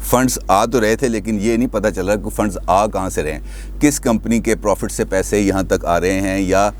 Funds آ تو رہے تھے لیکن یہ نہیں پتہ چل رہا کہ فنڈز آ کہاں سے رہے ہیں، کس کمپنی کے پروفٹ سے پیسے یہاں تک آ رہے ہیں، یا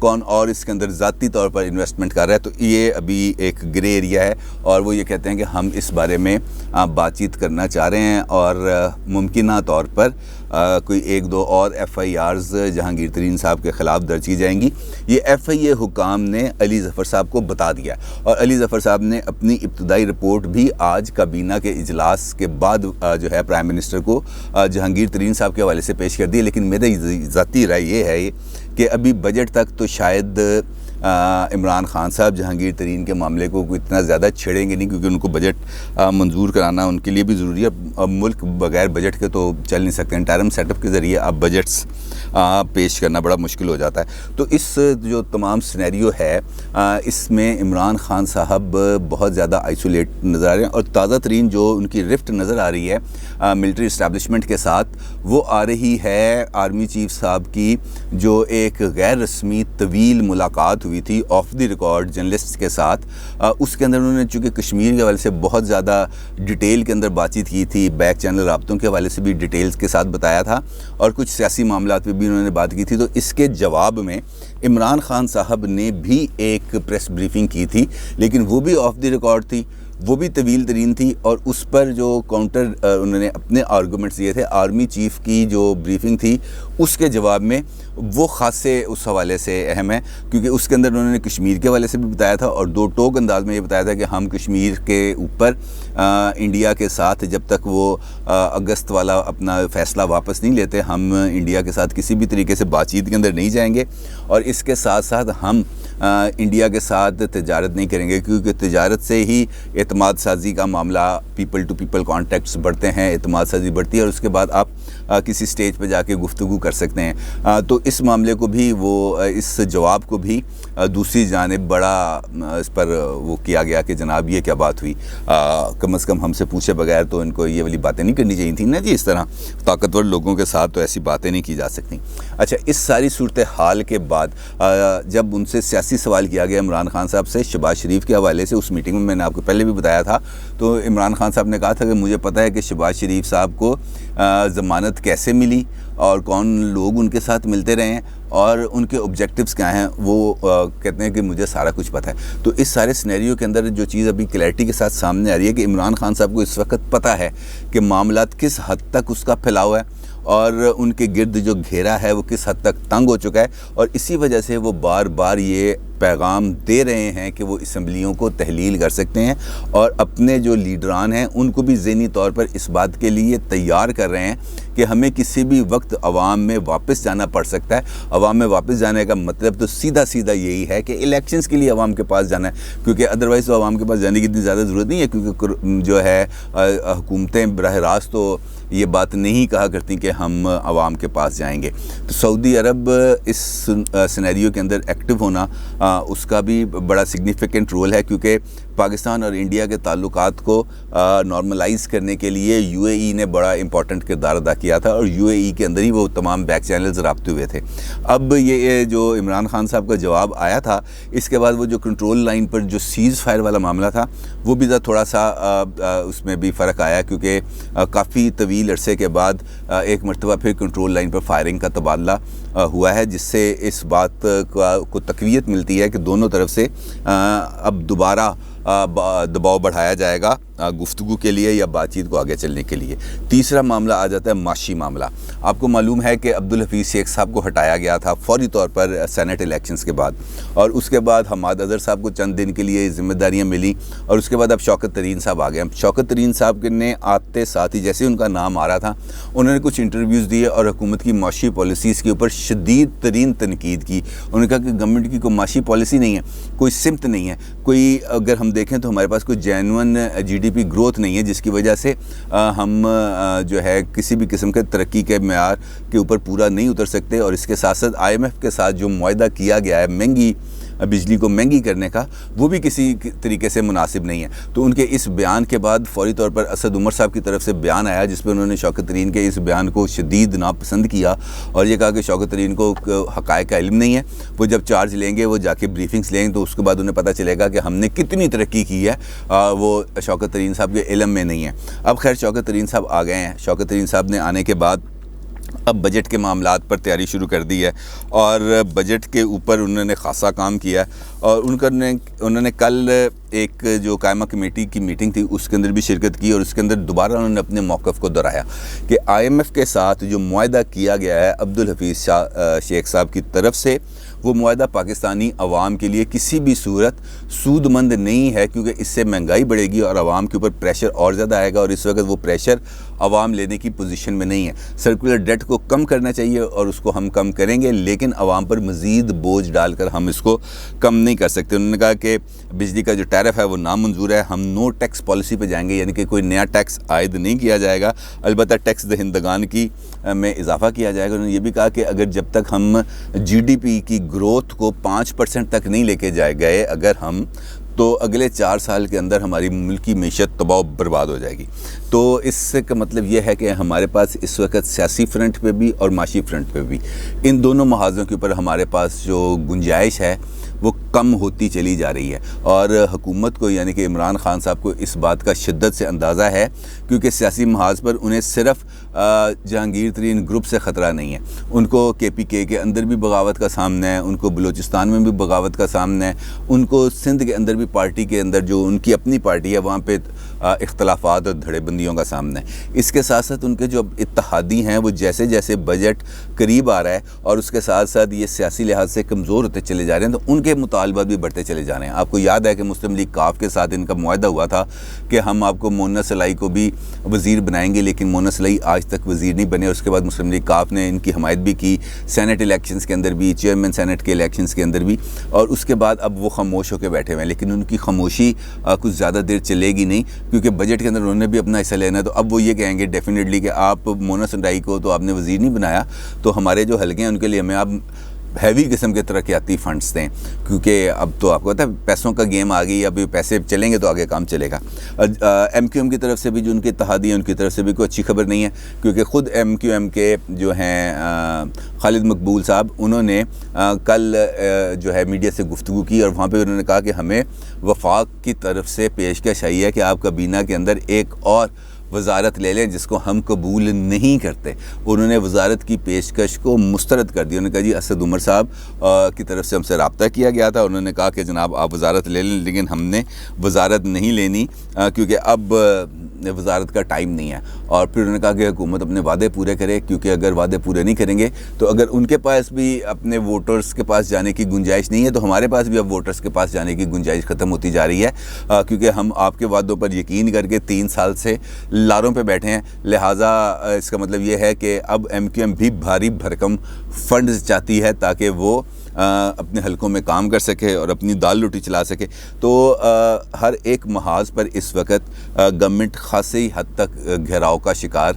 کون اور اس کے اندر ذاتی طور پر انویسٹمنٹ کر رہا ہے. تو یہ ابھی ایک گرے ایریا ہے، اور وہ یہ کہتے ہیں کہ ہم اس بارے میں بات چیت کرنا چاہ رہے ہیں، اور ممکنہ طور پر کوئی 1-2 اور FIRs جہانگیر ترین صاحب کے خلاف درج کی جائیں گی. یہ FIA حکام نے علی ظفر صاحب کو بتا دیا، اور علی ظفر صاحب نے اپنی ابتدائی رپورٹ بھی آج کابینہ کے اجلاس کے بعد جو ہے پرائم منسٹر کو جہانگیر ترین صاحب کے حوالے سے پیش کر دی. لیکن میری ذاتی رائے یہ ہے کہ ابھی بجٹ تک تو شاید عمران خان صاحب جہانگیر ترین کے معاملے کو اتنا زیادہ چھیڑیں گے نہیں، کیونکہ ان کو بجٹ منظور کرانا ان کے لیے بھی ضروری ہے. اب ملک بغیر بجٹ کے تو چل نہیں سکتے، انٹرم سیٹ اپ کے ذریعے اب بجٹس پیش کرنا بڑا مشکل ہو جاتا ہے. تو اس جو تمام سینیریو ہے اس میں عمران خان صاحب بہت زیادہ آئسولیٹ نظر آ رہے ہیں، اور تازہ ترین جو ان کی رفٹ نظر آ رہی ہے ملٹری اسٹیبلشمنٹ کے ساتھ، وہ آ رہی ہے آرمی چیف صاحب کی جو ایک غیر رسمی طویل ملاقات ہوئی تھی آف دی ریکارڈ جرنلسٹ کے ساتھ. اس کے اندر انہوں نے چونکہ کشمیر کے حوالے سے بہت زیادہ ڈیٹیل کے اندر بات چیت کی تھی، بیک چینل رابطوں کے حوالے سے بھی ڈیٹیلز کے ساتھ بتایا تھا، اور کچھ سیاسی معاملات پہ بھی انہوں نے بات کی تھی. تو اس کے جواب میں عمران خان صاحب نے بھی ایک پریس بریفنگ کی تھی، لیکن وہ بھی آف دی ریکارڈ تھی، وہ بھی طویل ترین تھی، اور اس پر جو کاؤنٹر انہوں نے اپنے آرگومنٹس دیے تھے آرمی چیف کی جو بریفنگ تھی اس کے جواب میں، وہ خاصے اس حوالے سے اہم ہے، کیونکہ اس کے اندر انہوں نے کشمیر کے حوالے سے بھی بتایا تھا، اور دو ٹوک انداز میں یہ بتایا تھا کہ ہم کشمیر کے اوپر انڈیا کے ساتھ جب تک وہ اگست والا اپنا فیصلہ واپس نہیں لیتے، ہم انڈیا کے ساتھ کسی بھی طریقے سے بات چیت کے اندر نہیں جائیں گے، اور اس کے ساتھ ساتھ ہم انڈیا کے ساتھ تجارت نہیں کریں گے، کیونکہ تجارت سے ہی اعتماد سازی کا معاملہ، پیپل ٹو پیپل کانٹیکٹس بڑھتے ہیں، اعتماد سازی بڑھتی ہے، اور اس کے بعد آپ کسی سٹیج پہ جا کے گفتگو کر سکتے ہیں. تو اس معاملے کو بھی وہ اس جواب کو بھی دوسری جانب بڑا اس پر وہ کیا گیا کہ جناب یہ کیا بات ہوئی، کم از کم ہم سے پوچھے بغیر تو ان کو یہ والی باتیں نہیں کرنی چاہیے تھیں نا جی، اس طرح طاقتور لوگوں کے ساتھ تو ایسی باتیں نہیں کی جا سکتی. اچھا، اس ساری صورتحال کے بعد جب ان سے سیاسی سوال کیا گیا عمران خان صاحب سے شہباز شریف کے حوالے سے، اس میٹنگ میں نے آپ کو پہلے بھی بتایا تھا، تو عمران خان صاحب نے کہا تھا کہ مجھے پتہ ہے کہ شہباز شریف صاحب کو ضمانت کیسے ملی اور کون لوگ ان کے ساتھ ملتے رہے ہیں اور ان کے آبجیکٹیوز کیا ہیں، وہ کہتے ہیں کہ مجھے سارا کچھ پتہ ہے. تو اس سارے سینیریو کے اندر جو چیز ابھی کلیئرٹی کے ساتھ سامنے آ رہی ہے کہ عمران خان صاحب کو اس وقت پتہ ہے کہ معاملات کس حد تک اس کا پھیلاؤ ہے، اور ان کے گرد جو گھیرا ہے وہ کس حد تک تنگ ہو چکا ہے، اور اسی وجہ سے وہ بار بار یہ پیغام دے رہے ہیں کہ وہ اسمبلیوں کو تحلیل کر سکتے ہیں، اور اپنے جو لیڈران ہیں ان کو بھی ذہنی طور پر اس بات کے لیے تیار کر رہے ہیں کہ ہمیں کسی بھی وقت عوام میں واپس جانا پڑ سکتا ہے. عوام میں واپس جانے کا مطلب تو سیدھا سیدھا یہی ہے کہ الیکشنز کے لیے عوام کے پاس جانا ہے، کیونکہ ادروائز تو عوام کے پاس جانے کی اتنی زیادہ ضرورت نہیں ہے، کیونکہ جو ہے حکومتیں براہ راست تو یہ بات نہیں کہا کرتی کہ ہم عوام کے پاس جائیں گے. تو سعودی عرب اس سینیریو کے اندر ایکٹیو ہونا اس کا بھی بڑا سگنیفیکنٹ رول ہے، کیونکہ پاکستان اور انڈیا کے تعلقات کو نارملائز کرنے کے لیے UAE نے بڑا امپورٹنٹ کردار ادا کیا تھا، اور UAE کے اندر ہی وہ تمام بیک چینلز رابطے ہوئے تھے. اب یہ جو عمران خان صاحب کا جواب آیا تھا، اس کے بعد وہ جو کنٹرول لائن پر جو سیز فائر والا معاملہ تھا وہ بھی تھوڑا سا اس میں بھی فرق آیا، کیونکہ کافی طویل عرصے کے بعد ایک مرتبہ پھر کنٹرول لائن پر فائرنگ کا تبادلہ ہوا ہے، جس سے اس بات کو تقویت ملتی ہے کہ دونوں طرف سے اب دوبارہ دباؤ بڑھایا جائے گا گفتگو کے لیے یا بات چیت کو آگے چلنے کے لیے. تیسرا معاملہ آ جاتا ہے معاشی معاملہ. آپ کو معلوم ہے کہ عبدالحفیظ شیخ صاحب کو ہٹایا گیا تھا فوری طور پر سینٹ الیکشنز کے بعد، اور اس کے بعد حماد اظہر صاحب کو چند دن کے لیے ذمہ داریاں ملی، اور اس کے بعد اب شوکت ترین صاحب آ گئے. شوکت ترین صاحب نے آتے ساتھ ہی جیسے ان کا نام آ رہا تھا، انہوں نے کچھ انٹرویوز دیے اور حکومت کی معاشی پالیسیز کے اوپر شدید ترین تنقید کی. انہوں نے کہا کہ گورنمنٹ کی کوئی معاشی پالیسی نہیں ہے، کوئی سمت نہیں ہے، کوئی اگر ہم دیکھیں تو ہمارے پاس کوئی جینون GDP گروتھ نہیں ہے، جس کی وجہ سے ہم جو ہے کسی بھی قسم کے ترقی کے معیار کے اوپر پورا نہیں اتر سکتے. اور اس کے ساتھ ساتھ IMF کے ساتھ جو معاہدہ کیا گیا ہے مہنگی بجلی کو مہنگی کرنے کا، وہ بھی کسی طریقے سے مناسب نہیں ہے۔ تو ان کے اس بیان کے بعد فوری طور پر اسد عمر صاحب کی طرف سے بیان آیا، جس پہ انہوں نے شوکت ترین کے اس بیان کو شدید ناپسند کیا اور یہ کہا کہ شوکت ترین کو حقائق کا علم نہیں ہے، وہ جب چارج لیں گے، وہ جا کے بریفنگز لیں تو اس کے بعد انہیں پتہ چلے گا کہ ہم نے کتنی ترقی کی ہے، وہ شوکت ترین صاحب کے علم میں نہیں ہے۔ اب خیر شوکت ترین صاحب آ گئے ہیں۔ شوکت ترین صاحب نے آنے کے بعد اب بجٹ کے معاملات پر تیاری شروع کر دی ہے اور بجٹ کے اوپر انہوں نے خاصا کام کیا ہے، اور انہوں نے کل ایک جو قائمہ کمیٹی کی میٹنگ تھی اس کے اندر بھی شرکت کی، اور اس کے اندر دوبارہ انہوں نے اپنے موقف کو دہرایا کہ IMF کے ساتھ جو معاہدہ کیا گیا ہے عبدالحفیظ شیخ صاحب کی طرف سے، وہ معاہدہ پاکستانی عوام کے لیے کسی بھی صورت سود مند نہیں ہے، کیونکہ اس سے مہنگائی بڑھے گی اور عوام کے اوپر پریشر اور زیادہ آئے گا، اور اس وقت وہ پریشر عوام لینے کی پوزیشن میں نہیں ہے۔ سرکولر ڈیٹ کو کم کرنا چاہیے اور اس کو ہم کم کریں گے، لیکن عوام پر مزید بوجھ ڈال کر ہم اس کو کم نہیں کر سکتے۔ انہوں نے کہا کہ بجلی کا جو ٹیرف ہے وہ نامنظور ہے، ہم نو ٹیکس پالیسی پہ جائیں گے، یعنی کہ کوئی نیا ٹیکس عائد نہیں کیا جائے گا، البتہ ٹیکس دہندگان کی میں اضافہ کیا جائے گا۔ انہوں نے یہ بھی کہا کہ اگر جب تک ہم GDP کی گروتھ کو 5% تک نہیں لے کے گئے اگر ہم، تو اگلے 4 سال کے اندر ہماری ملکی معیشت تباہ و برباد ہو جائے گی۔ تو اس سے کا مطلب یہ ہے کہ ہمارے پاس اس وقت سیاسی فرنٹ پہ بھی اور معاشی فرنٹ پہ بھی، ان دونوں محاذوں کے اوپر ہمارے پاس جو گنجائش ہے وہ کم ہوتی چلی جا رہی ہے، اور حکومت کو یعنی کہ عمران خان صاحب کو اس بات کا شدت سے اندازہ ہے، کیونکہ سیاسی محاذ پر انہیں صرف جہانگیر ترین گروپ سے خطرہ نہیں ہے، ان کو KPK کے اندر بھی بغاوت کا سامنا ہے، ان کو بلوچستان میں بھی بغاوت کا سامنا ہے، ان کو سندھ کے اندر بھی پارٹی کے اندر جو ان کی اپنی پارٹی ہے وہاں پہ اختلافات اور دھڑے بندیوں کا سامنا ہے۔ اس کے ساتھ ساتھ ان کے جو اتحادی ہیں وہ جیسے جیسے بجٹ قریب آ رہا ہے اور اس کے ساتھ ساتھ یہ سیاسی لحاظ سے کمزور ہوتے چلے جا رہے ہیں، تو ان کے مطالبات بھی بڑھتے چلے جا رہے ہیں۔ آپ کو یاد ہے کہ مسلم لیگ کاف کے ساتھ ان کا معاہدہ ہوا تھا کہ ہم آپ کو مونا سلائی کو بھی وزیر بنائیں گے، لیکن مونا سلائی آج تک وزیر نہیں بنے، اور اس کے بعد مسلم لیگ کاف نے ان کی حمایت بھی کی سینٹ الیکشنز کے اندر بھی، چیئرمین سینٹ کے الیکشنز کے اندر بھی، اور اس کے بعد اب وہ خاموش ہو کے بیٹھے ہوئے ہیں۔ لیکن ان کی خاموشی کچھ زیادہ دیر چلے گی نہیں، کیونکہ بجٹ کے اندر انہوں نے بھی اپنا حصہ لینا ہے، تو اب وہ یہ کہیں گے ڈیفینیٹلی کہ آپ مونا سلائی کو تو آپ نے وزیر نہیں بنایا، تو ہمارے جو حلقے ہیں ان کے لیے ہمیں آپ ہیوی قسم کے ترقیاتی فنڈز دیں، کیونکہ اب تو آپ کو پتہ ہے پیسوں کا گیم آ گئی، اب پیسے چلیں گے تو آگے کام چلے گا۔ MQM کی طرف سے بھی جو ان کے اتحادی ہیں ان کی طرف سے بھی کوئی اچھی خبر نہیں ہے، کیونکہ خود MQM کے جو ہیں خالد مقبول صاحب، انہوں نے کل جو ہے میڈیا سے گفتگو کی، اور وہاں پہ انہوں نے کہا کہ ہمیں وفاق کی طرف سے پیشکش آئی ہے کہ آپ کابینہ کے اندر ایک اور وزارت لے لیں، جس کو ہم قبول نہیں کرتے۔ انہوں نے وزارت کی پیشکش کو مسترد کر دیا۔ انہوں نے کہا جی اسد عمر صاحب کی طرف سے ہم سے رابطہ کیا گیا تھا، انہوں نے کہا کہ جناب آپ وزارت لے لیں، لیکن ہم نے وزارت نہیں لینی کیونکہ اب وزارت کا ٹائم نہیں ہے۔ اور پھر انہوں نے کہا کہ حکومت اپنے وعدے پورے کرے، کیونکہ اگر وعدے پورے نہیں کریں گے تو اگر ان کے پاس بھی اپنے ووٹرز کے پاس جانے کی گنجائش نہیں ہے، تو ہمارے پاس بھی اب ووٹرز کے پاس جانے کی گنجائش ختم ہوتی جا رہی ہے، کیونکہ ہم آپ کے وعدوں پر یقین کر کے 3 سال سے لاروں پہ بیٹھے ہیں۔ لہٰذا اس کا مطلب یہ ہے کہ اب MQM بھی بھاری بھرکم فنڈز چاہتی ہے تاکہ وہ اپنے حلقوں میں کام کر سکے اور اپنی دال روٹی چلا سکے۔ تو ہر ایک محاذ پر اس وقت گورنمنٹ خاصی حد تک گھیراؤ کا شکار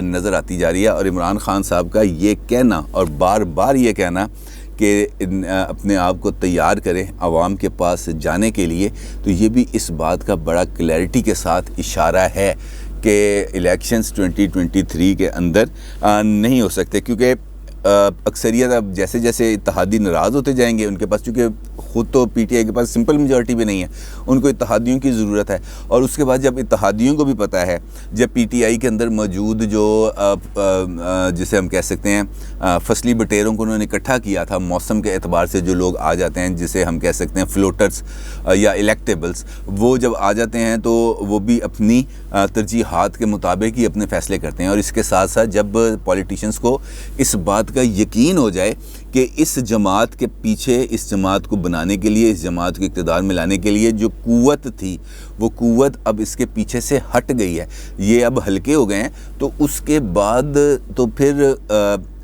نظر آتی جا رہی ہے، اور عمران خان صاحب کا یہ کہنا اور بار بار یہ کہنا کہ اپنے آپ کو تیار کریں عوام کے پاس جانے کے لیے، تو یہ بھی اس بات کا بڑا کلیئرٹی کے ساتھ اشارہ ہے کہ الیکشنز 2023 کے اندر نہیں ہو سکتے، کیونکہ اکثریت اب جیسے جیسے اتحادی ناراض ہوتے جائیں گے، ان کے پاس چونکہ خود تو PTI کے پاس سمپل میجورٹی بھی نہیں ہے، ان کو اتحادیوں کی ضرورت ہے، اور اس کے بعد جب اتحادیوں کو بھی پتہ ہے، جب PTI کے اندر موجود جو جسے ہم کہہ سکتے ہیں فصلی بٹیروں کو انہوں نے اکٹھا کیا تھا موسم کے اعتبار سے، جو لوگ آ جاتے ہیں جسے ہم کہہ سکتے ہیں فلوٹرز یا الیکٹیبلز، وہ جب آ جاتے ہیں تو وہ بھی اپنی ترجیحات کے مطابق ہی اپنے فیصلے کرتے ہیں، اور اس کے ساتھ ساتھ جب پولیٹیشنز کو اس بات کا یقین ہو جائے کہ اس جماعت کے پیچھے، اس جماعت کو بنانے کے لیے، اس جماعت کو اقتدار میں لانے کے لیے جو قوت تھی، وہ قوت اب اس کے پیچھے سے ہٹ گئی ہے، یہ اب ہلکے ہو گئے ہیں، تو اس کے بعد تو پھر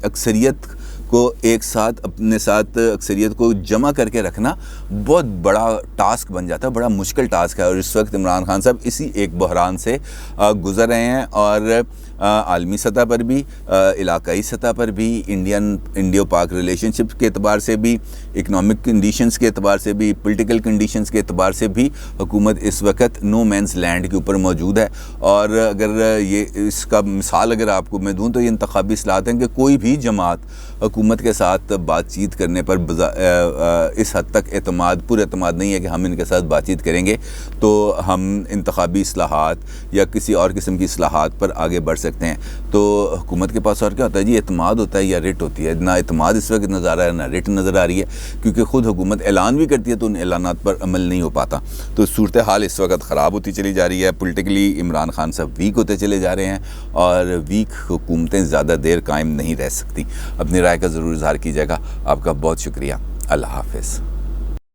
اکثریت کو ایک ساتھ اپنے ساتھ اکثریت کو جمع کر کے رکھنا بہت بڑا ٹاسک بن جاتا ہے، بڑا مشکل ٹاسک ہے، اور اس وقت عمران خان صاحب اسی ایک بحران سے گزر رہے ہیں، اور عالمی سطح پر بھی، علاقائی سطح پر بھی، انڈیو پاک ریلیشن شپ کے اعتبار سے بھی، اکنامک کنڈیشنز کے اعتبار سے بھی، پولیٹیکل کنڈیشنز کے اعتبار سے بھی حکومت اس وقت نو مینس لینڈ کے اوپر موجود ہے۔ اور اگر یہ اس کا مثال اگر آپ کو میں دوں تو یہ انتخابی اصلاحات ہیں کہ کوئی بھی جماعت حکومت کے ساتھ بات چیت کرنے پر اس حد تک پر اعتماد نہیں ہے کہ ہم ان کے ساتھ بات چیت کریں گے تو ہم انتخابی اصلاحات یا کسی اور قسم کی اصلاحات پر آگے بڑھ سکتے ہیں۔ تو حکومت کے پاس اور کیا ہوتا ہے جی؟ اعتماد ہوتا ہے یا رٹ ہوتی ہے؟ نہ اعتماد اس وقت نظر آ رہا ہے، نہ رٹ نظر آ رہی ہے، کیونکہ خود حکومت اعلان بھی کرتی ہے تو ان اعلانات پر عمل نہیں ہو پاتا۔ تو صورتحال اس وقت خراب ہوتی چلی جا رہی ہے، پولیٹیکلی عمران خان صاحب ویک ہوتے چلے جا رہے ہیں، اور ویک حکومتیں زیادہ دیر قائم نہیں رہ سکتی۔ اپنی رائے کا ضرور اظہار کیجیے گا۔ آپ کا بہت شکریہ۔ اللہ حافظ۔